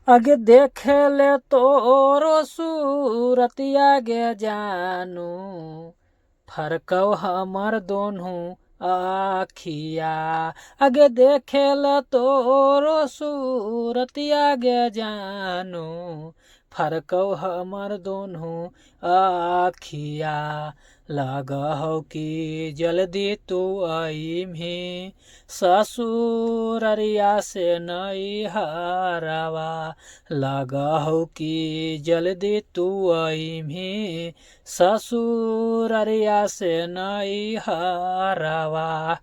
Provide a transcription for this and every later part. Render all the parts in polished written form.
आगे देखे ले तोरो सूरतिया गे जानू, फरकौ हमर दोनों आखिया। आगे देखे ले तोरो सूरतिया गे जानू, फरकौ हमर दोनों आखिया। लगहौ कि जल्दी तू अइम्ही ससुररिया से नैहरवा। लगहौ कि जल्दी तू अइम्ही ससुररिया से नैहरवा।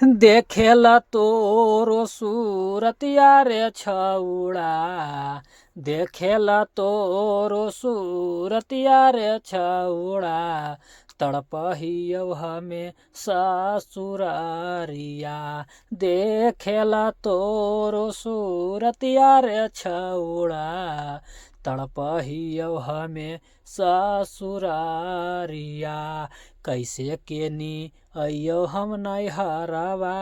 देखेला तोरो सूरतिया रे छौड़ा, देखेला तोरो सूरतिया रे छौड़ा, तड़पहियौ हमें ससुरारिया। देखेला तोरो सूरतिया रे छौड़ा, तड़पहियौ हमें ससुरारिया। कैसे केनी अइयौ हम नैहरवा,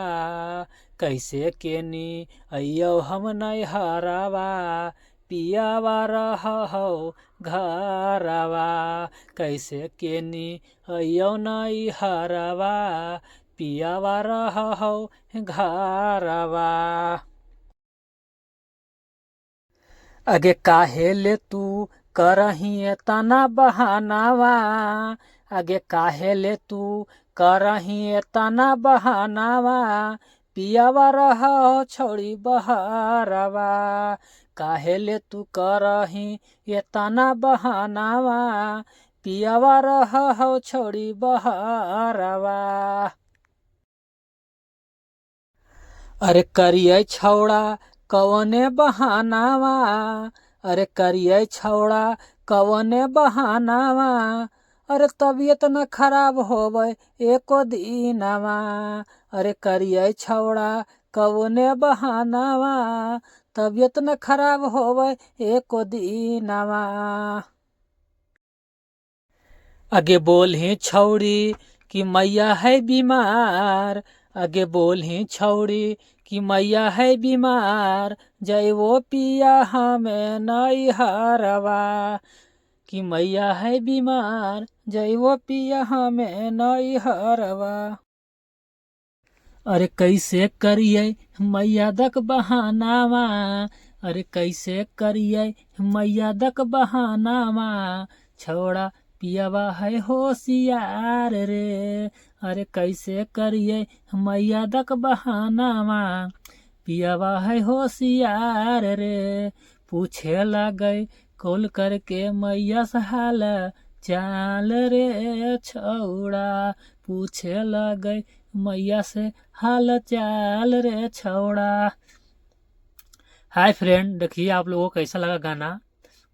कैसे केनी अइयौ हम नैहरवा, पियावा रहौ घरवा। कैसे केनी अइयौ नैहरवा, पियावा रहौ घरवा। आगे काहे ले तू करही तना बहानावा, आगे काहे ले तू करही तना बहानावा, पियावा रहो छोड़ी बहरवा। काहे ले तू करही तना बहानावा, पियावा रहो छोड़ी बहरवा। अरे करिए छौड़ा कवने बहानावा, अरे करिए छौड़ा कवने बहानावा, अरे तबीयत न खराब होवे एको दिनवा। अरे करिए छौड़ा कवने बहानावा, तबीयत न खराब होवे एको दिनवा। आगे बोलही छौड़ी कि मैया है बीमार, आगे बोलही छौड़ी कि मैया है बीमार, जैवो पिया हमें नैहरवा। कि मैया है बीमार, जैवो पिया हमें नैहरवा। अरे कैसे करिए मैया दक बहानावा, अरे कैसे करिए मैया दक बहानावा, छौड़ा पियावा है होशियार रे। अरे कैसे करिए मैया दक बहानावा, पियावा है होशियार रे। पूछे लगे कॉल करके मैया से हाल चाल रे छौड़ा, पूछे लगे मैया से हाल चाल रे छौड़ा। हाय फ्रेंड, देखिए आप लोगों को कैसा लगा गाना।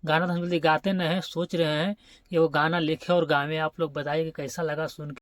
गाना तो हम जल्दी गाते नहीं हैं, सोच रहे हैं कि वो गाना लिखे और गावे। आप लोग बताइए कि कैसा लगा सुन के।